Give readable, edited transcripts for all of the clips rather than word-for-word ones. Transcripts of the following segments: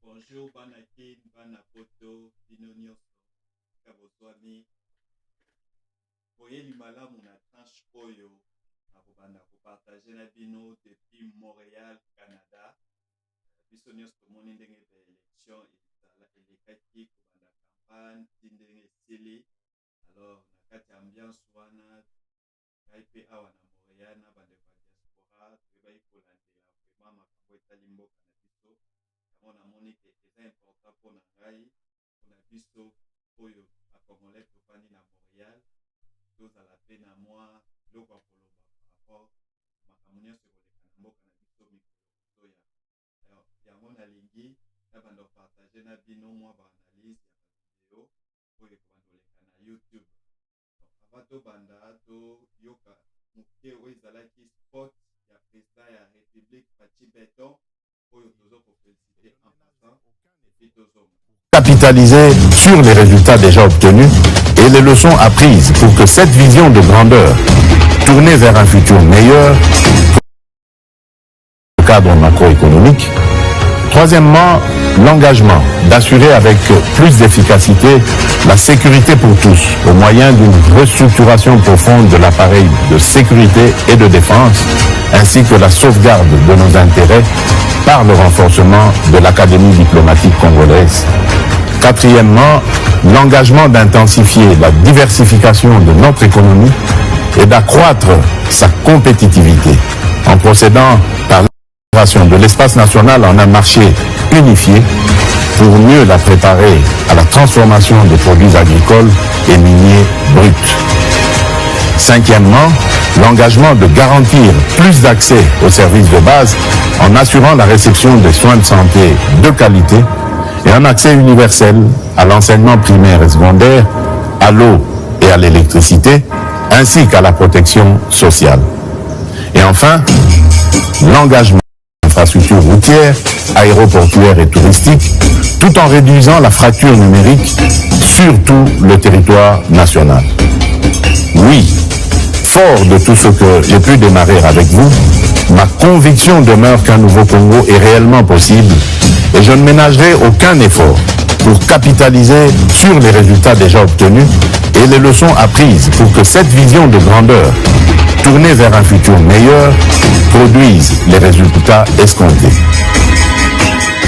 Bonjour, Banakin, Banapoto, Binonios, Kabotwani. Voyez l'Imala, mon tranche Oyo, Abobanda, pour partager la bino depuis Montréal, Canada. Bisonios, tout le monde est dans l'élection, et les kaki, pour la campagne, Tindenge Sili. Alors, la kati ambiance, wana, Kaipe Awa na Montréal, na bande ba diaspora, Tueba Ikolande, vraiment, Makambo Etalimbo, Canabiso. On a monique est important pour Nangai, pour la biso, Oyo, à Congolais, Topani na Montréal. Tous à la peine à moi, le quoi pour le par rapport à ma camonia sur le canambo, Canabiso, Mikoya. Alors, il y a mon alingui, là, on doit partager na bino, moi, analyse, il y a vidéo, pour les commandos, les YouTube. Donc, avant de banda, to yoka, muke, oui, zalaki spot, il y a président, il y a République, Pachi Béton. Capitaliser sur les résultats déjà obtenus et les leçons apprises pour que cette vision de grandeur, tournée vers un futur meilleur, le cadre macroéconomique. Troisièmement, l'engagement d'assurer avec plus d'efficacité la sécurité pour tous au moyen d'une restructuration profonde de l'appareil de sécurité et de défense, ainsi que la sauvegarde de nos intérêts par le renforcement de l'Académie diplomatique congolaise. Quatrièmement, l'engagement d'intensifier la diversification de notre économie et d'accroître sa compétitivité en procédant par l'intégration de l'espace national en un marché unifié pour mieux la préparer à la transformation des produits agricoles et miniers bruts. Cinquièmement, l'engagement de garantir plus d'accès aux services de base en assurant la réception des soins de santé de qualité et un accès universel à l'enseignement primaire et secondaire, à l'eau et à l'électricité, ainsi qu'à la protection sociale. Et enfin, l'engagement d'infrastructures routières, aéroportuaires et touristiques, tout en réduisant la fracture numérique sur tout le territoire national. Oui, fort de tout ce que j'ai pu démarrer avec vous, ma conviction demeure qu'un nouveau Congo est réellement possible et je ne ménagerai aucun effort pour capitaliser sur les résultats déjà obtenus et les leçons apprises pour que cette vision de grandeur, tournée vers un futur meilleur, produise les résultats escomptés.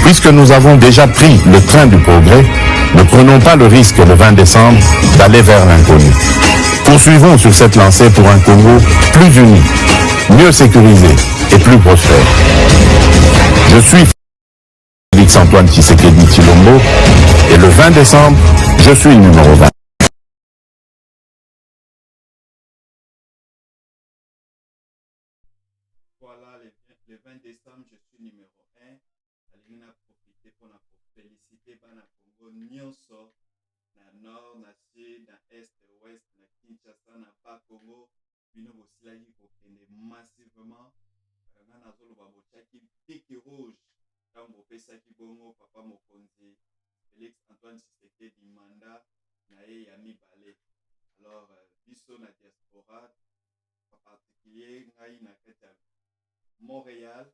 Puisque nous avons déjà pris le train du progrès, ne prenons pas le risque le 20 décembre d'aller vers l'inconnu. Poursuivons sur cette lancée pour un Congo plus uni, mieux sécurisé et plus prospère. Je suis Félix Antoine Tshisekedi Tshilombo et le 20 décembre, je suis numéro 20. Voilà, le 20 décembre, je suis numéro 1. Allez, nous profiter pour féliciter Bana Congo Nyonso, na nord, na sud, na est, ouest, na Kinshasa, na bas Congo. Bino Bosilagi pour prendre massivement. Nana Zolo Babochaki, pique rouge. Quand vous faites ça qui bongo, papa Mokonzi, Félix Antoine Tshisekedi Manda, Nae Yami Balé. Alors, biso na diaspora, en particulier, Ngai na Keta Montréal,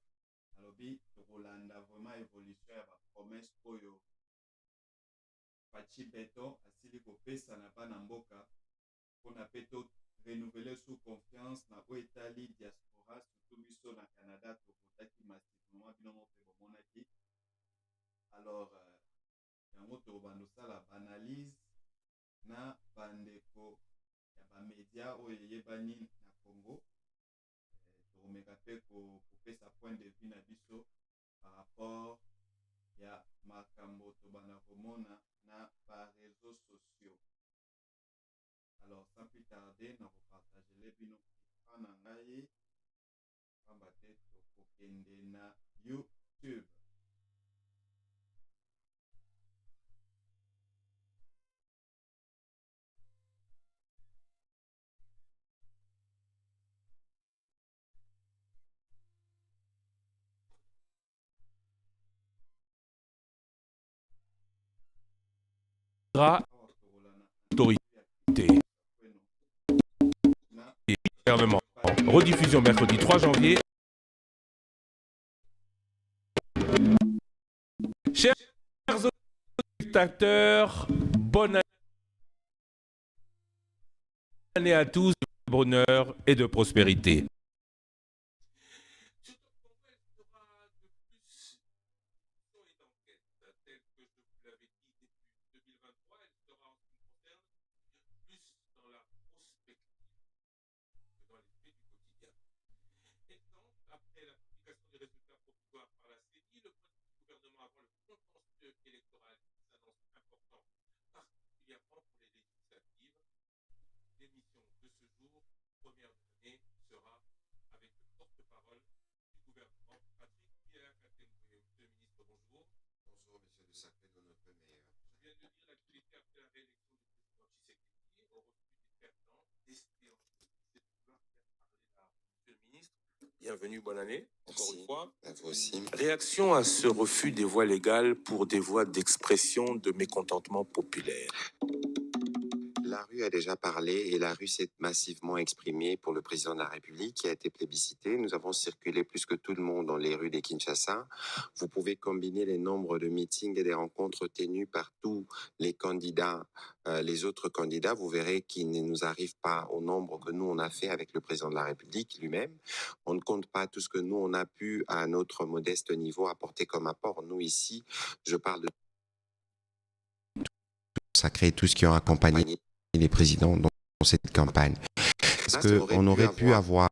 alors bi Rolanda vraiment évolution à ma promesse Oyo. Pachi Beto, Asili Kopesa na Banamboka, on a peut-être renouveler sous confiance na Italie diaspora, surtout biso na Canada, Tokotaki massivement, binomo Monaki. Alors, yango tobando sala banalise na bandeko ya ba média oyo yebani na Congo. Tomeka pe ko pesa point de vue na biso par rapport ya makambo tobanda komona na ba réseaux sociaux. Alors, sans plus tarder, nous allons partager les binos en anglais. On va être au na YouTube. Autorité. Et gouvernement. Rediffusion mercredi 3 janvier. Chers Chers spectateurs, bonne année à tous, de bonheur et de prospérité. Bienvenue, bonne année, encore Merci. une fois. À vous aussi. Réaction à ce refus des voies légales pour des voies d'expression de mécontentement populaire. La rue a déjà parlé et la rue s'est massivement exprimée pour le président de la République qui a été plébiscité. Nous avons circulé plus que tout le monde dans les rues de Kinshasa. Vous pouvez combiner les nombres de meetings et des rencontres tenues par tous les candidats, les autres candidats. Vous verrez qu'il ne nous arrive pas au nombre que nous on a fait avec le président de la République lui-même. On ne compte pas tout ce que nous on a pu à notre modeste niveau apporter comme apport. Nous ici, je parle de sacré tout ce qui a accompagné les présidents dans cette campagne. Est-ce qu'on aurait pu avoir...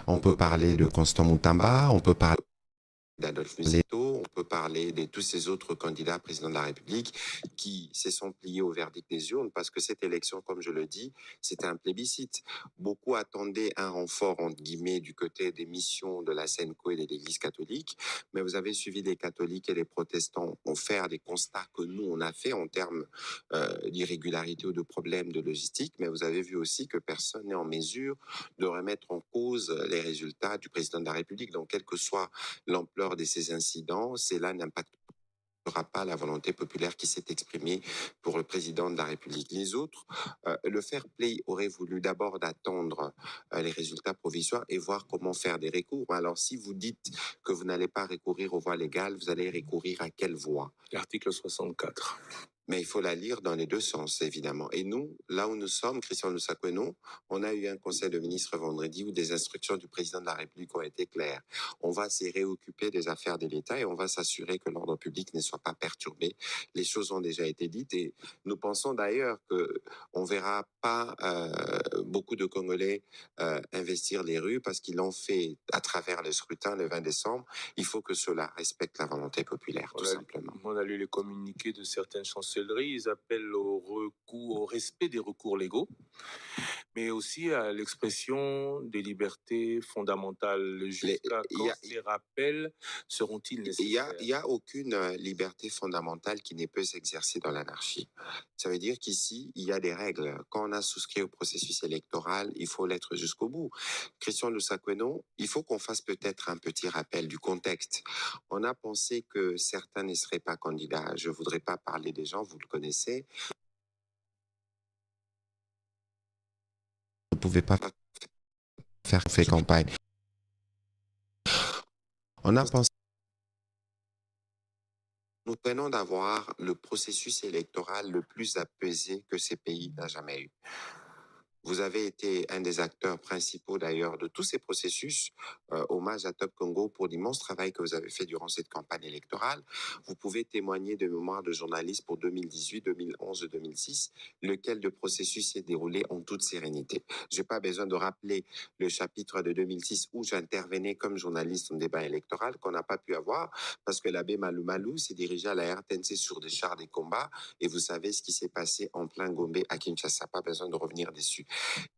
On peut parler de Constant Moutamba, on peut parler d'Adolphe Museto, on peut parler de tous ces autres candidats président de la République qui se sont pliés au verdict des urnes parce que cette élection, comme je le dis, c'était un plébiscite. Beaucoup attendaient un renfort, entre guillemets, du côté des missions de la SENCO et de l'Église catholique, mais vous avez suivi les catholiques et les protestants ont fait des constats que nous, on a fait en termes d'irrégularité ou de problèmes de logistique, mais vous avez vu aussi que personne n'est en mesure de remettre en cause les résultats du président de la République. Donc, quelle que soit l'ampleur de ces incidents, cela n'impactera pas la volonté populaire qui s'est exprimée pour le président de la République. Les autres, le fair play aurait voulu d'abord d'attendre les résultats provisoires et voir comment faire des recours. Alors, si vous dites que vous n'allez pas recourir aux voies légales, vous allez recourir à quelle voie? L'article 64. Mais il faut la lire dans les deux sens, évidemment. Et nous, là où nous sommes, Christian Lusakweno, on a eu un conseil de ministres vendredi où des instructions du président de la République ont été claires. On va se réoccuper des affaires de l'État et on va s'assurer que l'ordre public ne soit pas perturbé. Les choses ont déjà été dites et nous pensons d'ailleurs qu'on ne verra pas beaucoup de Congolais investir les rues parce qu'ils l'ont fait à travers le scrutin le 20 décembre. Il faut que cela respecte la volonté populaire, tout simplement. On a lu les communiqués de certaines chancelleries. Ils appellent au recours, au respect des recours légaux, mais aussi à l'expression des libertés fondamentales. Jusqu'à quand ces rappels seront-ils nécessaires? Il n'y a aucune liberté fondamentale qui ne peut s'exercer dans l'anarchie. Ça veut dire qu'ici, il y a des règles. Quand on a souscrit au processus électoral, il faut l'être jusqu'au bout. Christian Lusakweno, il faut qu'on fasse peut-être un petit rappel du contexte. On a pensé que certains ne seraient pas candidats. Je ne voudrais pas parler des gens, vous le connaissez. Vous ne pouvez pas faire campagne. On a pensé... Nous venons d'avoir le processus électoral le plus apaisé que ce pays n'a jamais eu. Vous avez été un des acteurs principaux d'ailleurs de tous ces processus. Hommage à Top Congo pour l'immense travail que vous avez fait durant cette campagne électorale. Vous pouvez témoigner de mémoire de journaliste pour 2018, 2011, 2006, lequel de processus s'est déroulé en toute sérénité. Je n'ai pas besoin de rappeler le chapitre de 2006 où j'intervenais comme journaliste en débat électoral qu'on n'a pas pu avoir parce que l'abbé Malou Malou s'est dirigé à la RTNC sur des chars des combats et vous savez ce qui s'est passé en plein Gombe à Kinshasa. Pas besoin de revenir dessus.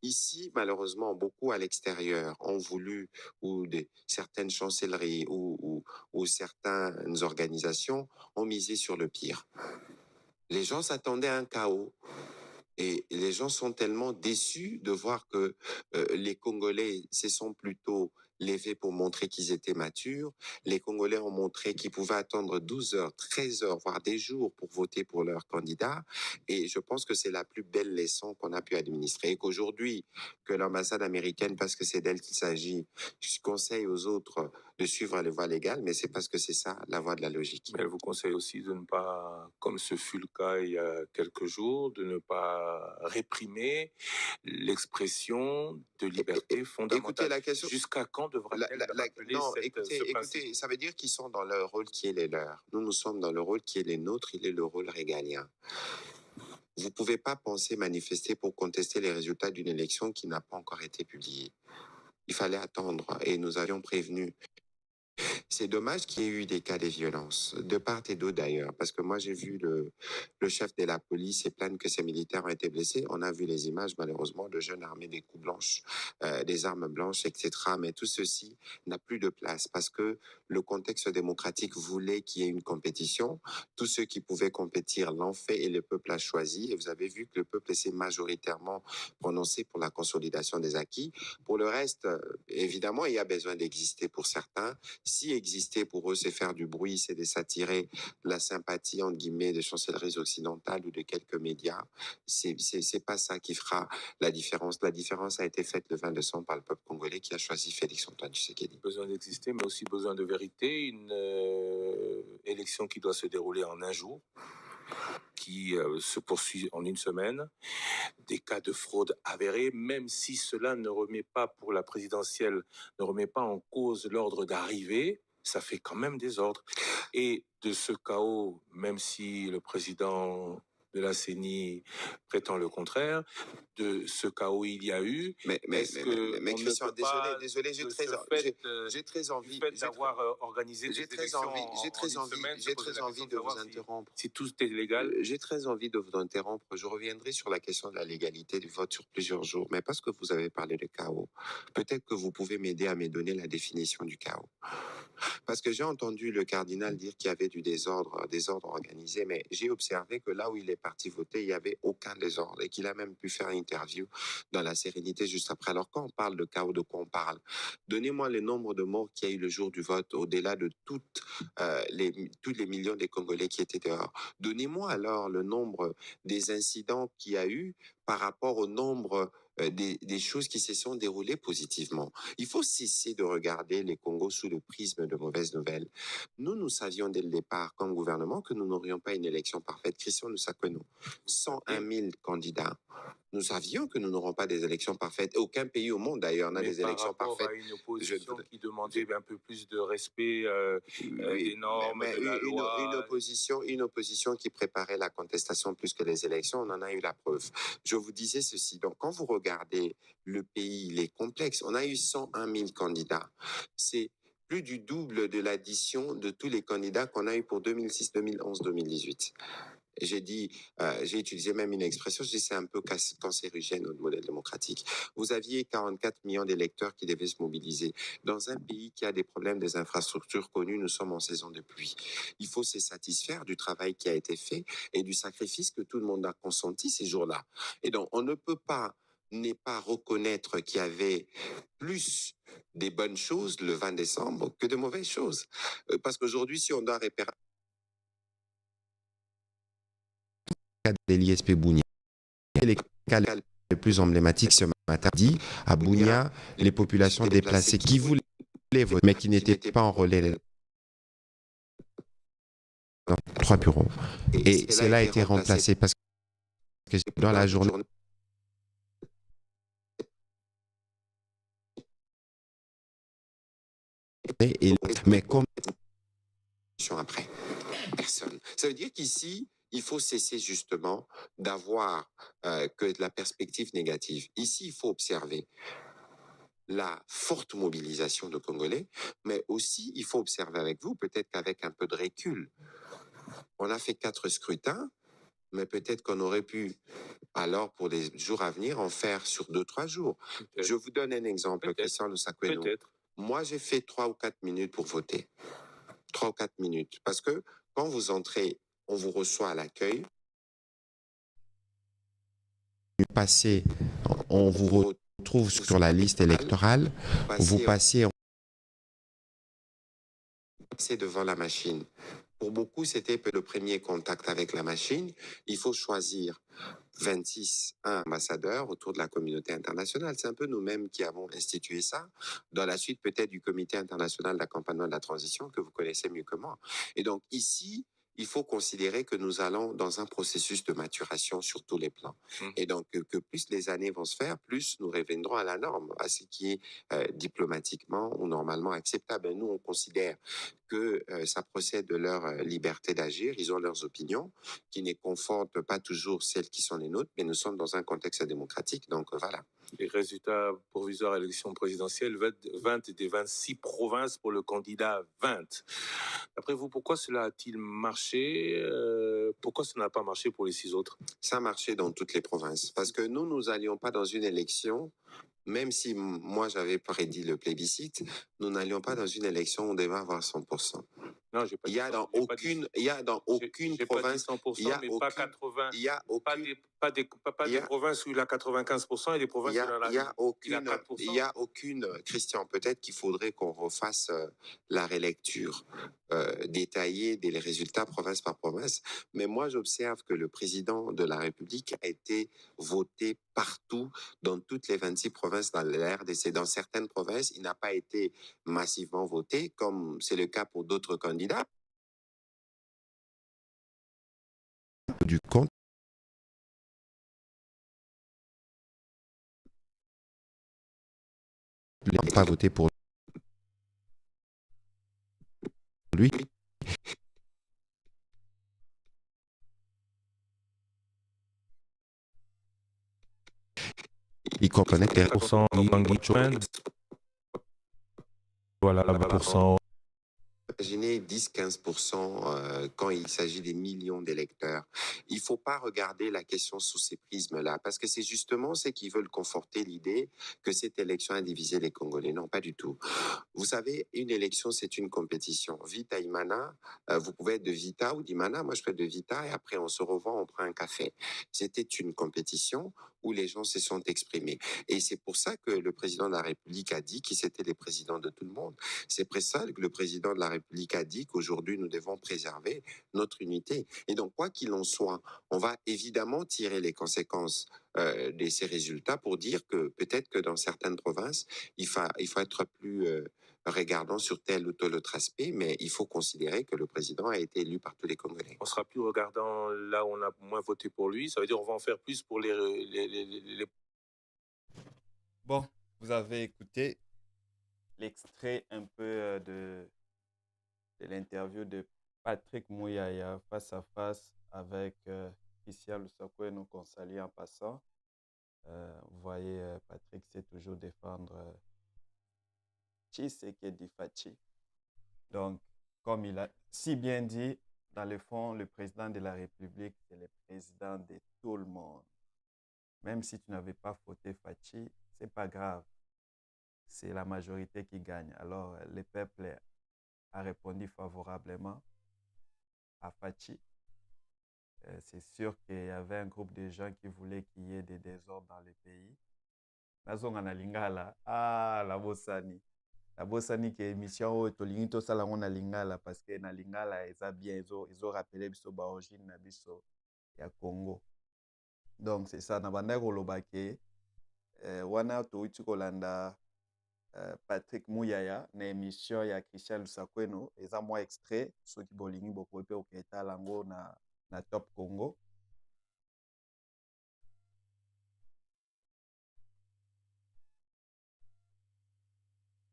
Ici, malheureusement, beaucoup à l'extérieur ont voulu, ou certaines chancelleries ou certaines organisations ont misé sur le pire. Les gens s'attendaient à un chaos. Et les gens sont tellement déçus de voir que les Congolais se sont plutôt levés pour montrer qu'ils étaient matures. Les Congolais ont montré qu'ils pouvaient attendre 12 heures, 13 heures, voire des jours pour voter pour leur candidat. Et je pense que c'est la plus belle leçon qu'on a pu administrer. Et qu'aujourd'hui, que l'ambassade américaine, parce que c'est d'elle qu'il s'agit, conseille aux autres de suivre les voies légales, mais c'est parce que c'est ça la voie de la logique. Mais elle vous conseille aussi de ne pas, comme ce fut le cas il y a quelques jours, de ne pas réprimer l'expression de liberté fondamentale. Écoutez, la question... Jusqu'à quand devra-t-elle rappeler non, ce écoutez, principe? ça veut dire qu'ils sont dans le rôle qui est le leur. Nous sommes dans le rôle qui est le nôtre, il est le rôle régalien. Vous ne pouvez pas penser manifester pour contester les résultats d'une élection qui n'a pas encore été publiée. Il fallait attendre et nous avions prévenu. C'est dommage qu'il y ait eu des cas de violence, de part et d'autre d'ailleurs, parce que moi j'ai vu le chef de la police et plaindre que ces militaires ont été blessés. On a vu les images malheureusement de jeunes armés des coups blanches, des armes blanches, etc. Mais tout ceci n'a plus de place parce que le contexte démocratique voulait qu'il y ait une compétition. Tous ceux qui pouvaient compétir l'ont fait et le peuple a choisi. Et vous avez vu que le peuple s'est majoritairement prononcé pour la consolidation des acquis. Pour le reste, évidemment, il y a besoin d'exister pour certains. Si exister pour eux, c'est faire du bruit, c'est de s'attirer la sympathie, entre guillemets, des chancelleries occidentales ou de quelques médias, c'est pas ça qui fera la différence. La différence a été faite le 20 décembre par le peuple congolais qui a choisi Félix-Antoine Tshisekedi. Besoin d'exister, mais aussi besoin de vérité. Une élection qui doit se dérouler en un jour, qui se poursuit en une semaine, des cas de fraude avérés, même si cela ne remet pas pour la présidentielle, ne remet pas en cause l'ordre d'arrivée, ça fait quand même des ordres. Et de ce chaos, même si le président de la CENI prétend le contraire, de ce chaos il y a eu. Mais Christian, désolé, j'ai très envie d'avoir organisé j'ai très envie de vous interrompre. Si tout est légal. J'ai très envie de vous interrompre. Je reviendrai sur la question de la légalité du vote sur plusieurs jours, mais parce que vous avez parlé de chaos, peut-être que vous pouvez m'aider à me donner la définition du chaos. Parce que j'ai entendu le cardinal dire qu'il y avait du désordre organisé, mais j'ai observé que là où il est parti voter, il n'y avait aucun désordre et qu'il a même pu faire une interview dans la sérénité juste après. Alors quand on parle de chaos, de quoi on parle? Donnez-moi le nombre de morts qu'il y a eu le jour du vote, au-delà de tous les millions de Congolais qui étaient dehors. Donnez-moi alors le nombre des incidents qu'il y a eu par rapport au nombre des choses qui se sont déroulées positivement. Il faut cesser de regarder les Congos sous le prisme de mauvaises nouvelles. Nous savions dès le départ, comme gouvernement, que nous n'aurions pas une élection parfaite. Christian Lusakwenou, 101 000 candidats. Nous savions que nous n'aurons pas des élections parfaites. Aucun pays au monde, d'ailleurs, n'a des élections parfaites. À une opposition qui demandait un peu plus de respect des normes, de la loi. Une opposition qui préparait la contestation plus que les élections, on en a eu la preuve. Je vous disais ceci. Donc, quand vous regardez le pays, il est complexe. On a eu 101 000 candidats. C'est plus du double de l'addition de tous les candidats qu'on a eu pour 2006, 2011, 2018. J'ai utilisé même une expression, je dis c'est un peu cancérigène au modèle démocratique. Vous aviez 44 millions d'électeurs qui devaient se mobiliser. Dans un pays qui a des problèmes des infrastructures connues, nous sommes en saison de pluie. Il faut se satisfaire du travail qui a été fait et du sacrifice que tout le monde a consenti ces jours-là. Et donc, on ne peut pas ne pas reconnaître qu'il y avait plus des bonnes choses le 20 décembre que de mauvaises choses. Parce qu'aujourd'hui, si on doit repérer de l'ISP Bounia. Les cas les plus emblématiques ce matin dit à Bounia, les populations déplacées qui voulaient voter mais qui n'étaient pas enrôlées dans 3 bureaux. Et cela a été remplacé parce que dans la journée mais comme après personne. Ça veut dire qu'ici il faut cesser justement d'avoir que de la perspective négative. Ici, il faut observer la forte mobilisation de Congolais, mais aussi, il faut observer avec vous, peut-être qu'avec un peu de recul, on a fait 4 scrutins, mais peut-être qu'on aurait pu, alors, pour les jours à venir, en faire sur 2-3 jours. Je vous donne un exemple, Christian Lusakwenou. Moi, j'ai fait 3 ou 4 minutes pour voter. 3 ou 4 minutes. Parce que quand vous entrez, on vous reçoit à l'accueil. On vous retrouve sur la liste électorale. Vous passez devant la machine. Pour beaucoup, c'était le premier contact avec la machine. Il faut choisir 26 ambassadeurs autour de la communauté internationale. C'est un peu nous-mêmes qui avons institué ça, dans la suite peut-être du Comité international d'accompagnement de la transition que vous connaissez mieux que moi. Et donc ici, il faut considérer que nous allons dans un processus de maturation sur tous les plans. Et donc, que plus les années vont se faire, plus nous reviendrons à la norme, à ce qui est diplomatiquement ou normalement acceptable. Et nous, on considère que ça procède de leur liberté d'agir. Ils ont leurs opinions qui ne confortent pas toujours celles qui sont les nôtres, mais nous sommes dans un contexte démocratique, donc voilà. Les résultats provisoires à l'élection présidentielle, 20 des 26 provinces pour le candidat 20. D'après vous, pourquoi cela a-t-il marché pourquoi ça n'a pas marché pour les 6 autres? Ça a marché dans toutes les provinces, parce que nous n'allions pas dans une élection, même si moi j'avais prédit le plébiscite, nous n'allions pas dans une élection où on devait avoir 100%. Non, j'ai pas Il y a dans aucune province, pas dit 100%, il y a mais aucune, pas 80, il y a aucune, pas des provinces où il a 95% et des provinces où il a 4%. Il y a aucune, Christian, peut-être qu'il faudrait qu'on refasse la relecture détaillée des résultats province par province. Mais moi, j'observe que le président de la République a été voté partout, dans toutes les 26 provinces dans la RDC. Dans certaines provinces, il n'a pas été massivement voté, comme c'est le cas pour d'autres candidats. Du compte. Ils n'ont pas voté pour lui. Il comprenait que les % voilà, 1%. Imaginez 10-15% quand il s'agit des millions d'électeurs. Il ne faut pas regarder la question sous ces prismes-là, parce que c'est justement ceux qui veulent conforter l'idée que cette élection a divisé les Congolais. Non, pas du tout. Vous savez, une élection, c'est une compétition. Vita, Imana, vous pouvez être de Vita ou d'Imana. Moi, je peux être de Vita et après, on se revoit, on prend un café. C'était une compétition où les gens se sont exprimés. Et c'est pour ça que le président de la République a dit qu'ils étaient les présidents de tout le monde. C'est pour ça que le président de la République a dit qu'aujourd'hui, nous devons préserver notre unité. Et donc, quoi qu'il en soit, on va évidemment tirer les conséquences de ces résultats pour dire que peut-être que dans certaines provinces, il faut être plus regardant sur tel ou tel autre aspect, mais il faut considérer que le président a été élu par tous les Congolais. On sera plus regardant là où on a moins voté pour lui. Ça veut dire qu'on va en faire plus pour les... Bon, vous avez écouté l'extrait un peu de l'interview de Patrick Mouyaya face à face avec Christian Lusakoueno qu'on salue en passant. Vous voyez, Patrick sait toujours défendre Tshisekedi Fachi. Donc, comme il a si bien dit, dans le fond, le président de la République, c'est le président de tout le monde. Même si tu n'avais pas voté Fachi, c'est pas grave. C'est la majorité qui gagne. Alors, le peuple a répondu favorablement à Fachi. C'est sûr qu'il y avait un groupe de gens qui voulaient qu'il y ait des désordres dans le pays. Nazonga na lingala, la bosani. La bosani qui est émission tolingi to sala na lingala parce que na lingala eza bien ils ont rappelé biso ba origine na biso ya Congo. Donc c'est ça na banda ko lobake wana to uti kolanda Patrick Mouyaya na émission ya Christian Lusakoueno eza moi extrait soki bolingi bokope oketa lango na Top Congo.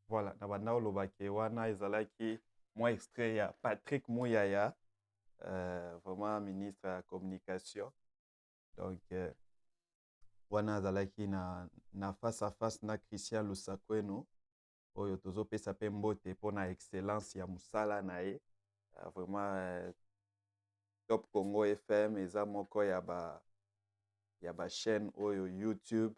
Voilà, na banda olobake wana ezalaki moi extrait ya Patrick Mouyaya, vraiment ministre de la communication. Donc wana azalaki na face à face na Christian Lusakoueno oyo tozopesa pe mbote mpona excellence ya musala na ye. Vraiment Top Congo FM eza moko ya ba chaîne oyo YouTube.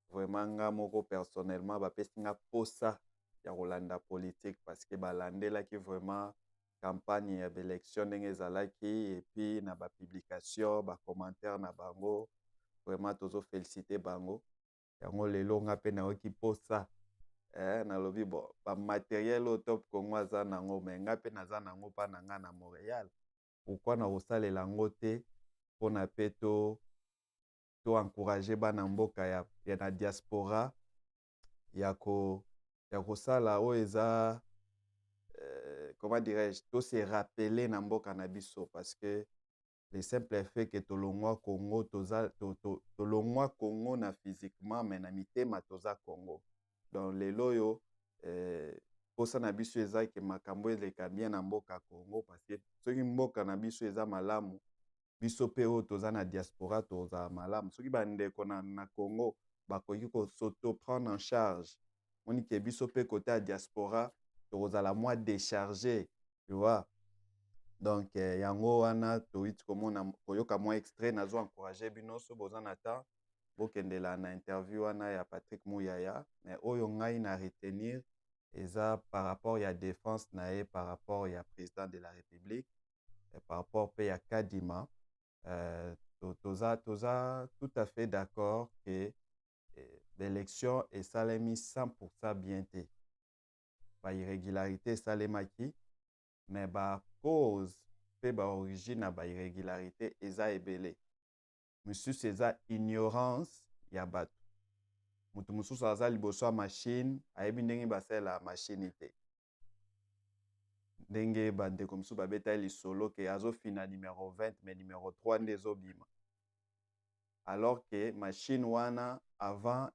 Vraiment nga moko personnellement bapesi nga posa ya kolanda politique parce que balandelaki vraiment campagne ya élection ndenge ezalaki et puis na bapublication bacommentaire na bango vraiment tozofélicité bango yango lelo nga mpe nayoki posa nalobi bon bamateriel oyo Top Congo aza nango me nga mpe naza nango mpa na nga na Montréal pourquoi na kosalela yango te mpona mpe to encourager bana mboka ya na diaspora ya kosala oyo eza comment dirais-je, to se rappeler na mboka na biso parce que le simple fait que tolongwa Congo tolongwa Congo na physiquement mais na mitema toza Congo. Donc lelo oyo posa na biso eza ke makambo eleka bien na mboka Congo parce que soki mboka na biso eza malamu biso pe oyo toza na diaspora toza malamu. Soki bandeko na Congo bakoki s'auto prendre en charge moni ke biso pe côté ya diaspora tozala moins déchargé, tu vois. Donc yango wana toiti komona koyoka moins extrait nazo encourager bino so bozana ta bokendela na interview wana ya Patrick Mouyaya mais oyo ngai na retenir eza par rapport ya défense na ye par rapport ya président de la République et par rapport pe ya Kadima toza tout à fait d'accord que l'élection esalemi 100% bien te ba irrégularité salemaki mais ba cause pe ba origine na ba irrégularité eza ebele mosusu eza ignorance ya bato mutu mosusu aza liboso ya machine ayebi ndenge basalela machine te ndenge bandeko mosusu babeta lisolo ke azofina numéro 20 mais numéro 3 nde ezobima alors que machine wana avant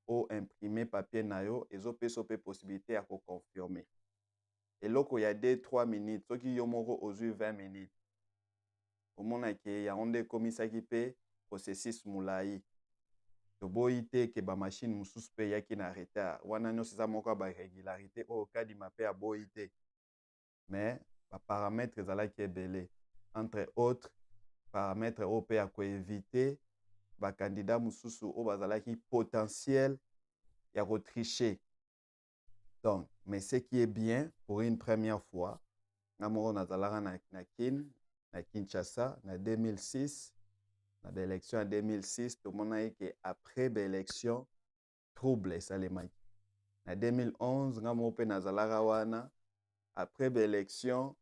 o imprimer papier na yo ezopesa pe possibilité ya koconfirmer eloko ya 2-3 minutes soki yo moko ozwi 20 minutes omonake yango nde ekomisaki mpe processus molai toboyi te ke bamashine mosusu mpe eyaki na retard wana nyonso eza moko ya bairrégularité oyo Kadima mpe aboyi te mais baparametre ezalaki ebele entre autres parametre oyo mpe ya koevite bakandida mosusu oyo bazalaki potentiel ya kotricher. Donc, mais ce qui est bien, pour une première fois, Namoro Nazalaka na Kinshasa, en 2006, dans l'élection en 2006, tout le monde a dit qu'après l'élection, trouble Salemaki. En 2011, Namoro Nazalaka wana, après l'élection,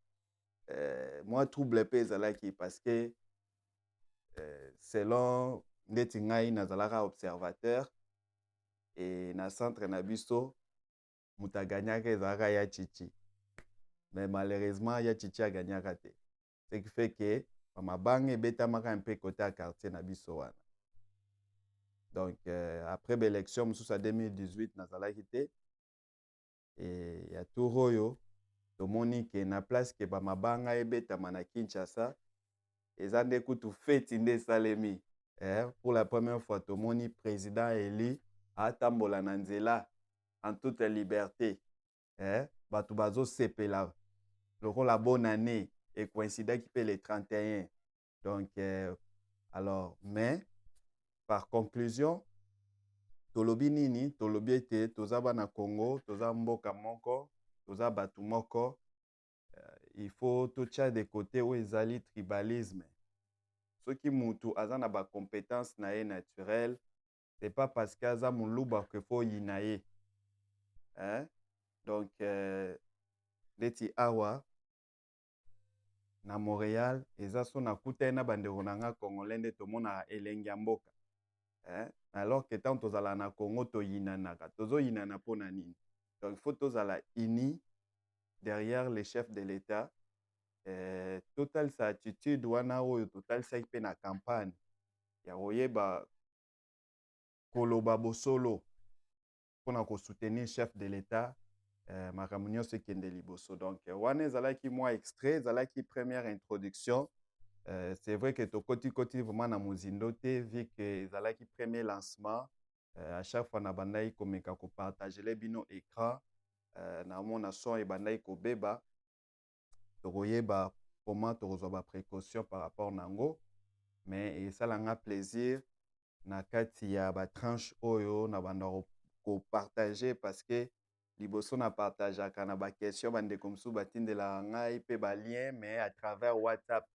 moi, trouble Zalaki parce que selon Netingaï Nazalaka observateur et na centre Nabiso, muta gagnaka ezalaka ya Chichi. Mais malheureusement, ya Chichi a gagnaka te. Ce qui fait que mabanga ebetamaka un peu côté à quartier na biso wana. Donc après l'élection mosusu en 2018 nazalaki te et ya Touroyo tomoni ke na place ke mabanga ebetama na Kinshasa eza nde kutu feti nde salemi. Pour la première fois tomoni président élu atambola na nzela en toute liberté. Bato bazo sepela la bonne année et coïncidait qui peut le 31. Donc, alors, mais, par conclusion, tolobi nini, tolobi ete, toza bana Congo, toza mboka moko, toza batu moko, il faut tout ça de côté où ezali tribalisme. Ce qui mutu azana ba compétence nae naturelle, c'est pas parce qu'aza muluba que faut yinaye. Donc, leti awa na Montréal eza so na kuta na bandeko nanga congolais nde tomona elengi ya mboka alors que tant tozala na Congo toyinanaka tozoyinana mpona nini. Donc il faut tozala uni derrière le chef de l'État total sa attitude wana oyo totalisaki mpe na campagne ya koyeba koloba bosolo mpona kosoutenir chef de l'État makambo nyonso ekende liboso. Donc wana ezalaki mwa extrait ezalaki première introduction. C'est vrai que tokoti vraiment na mozindo te vu que ezalaki premier lancement. À chaque fois na bandai komeka ko partager les bino écran na mona son e bandai ko beba tokoyeba comment tokozwa ba précaution par rapport nango mais esalanga plaisir na kati ya ba tranche oyo na banda ko partager parce que liboso na partageaka na ba question bandeko mosusu batindela ngai pe ba lien mais à travers WhatsApp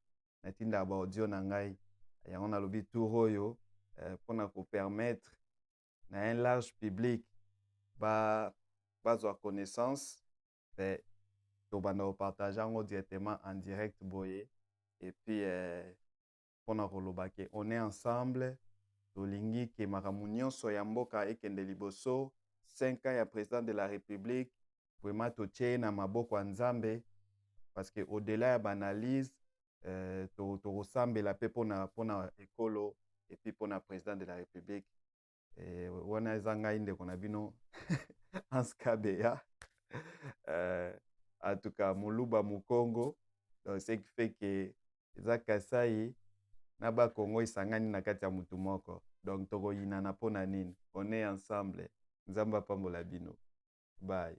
natinda ba audio na ngai yango nalobi tour oyo mpona ko permettre na un large public bazwa connaissance pe to banda ko partager yango directement en direct boye et puis mpona koloba ke on est ensemble tolingi ke makambo nyonso ya mboka ekende liboso 5 ans ya président de la république vraiment totie na maboko ya nzambe parce que au-delà ya baanalyse tokosambela mpe mpona ekolo et puis mpona président de la république wana eza ngai ndeko na bino Hans Kabeya en tout cas moluba mukongo donc ce qui fait que eza Kasai na bakongo esangani na kati ya mutu moko donc tokoyinana mpona nini on est ensemble nzambe apambola bino bye.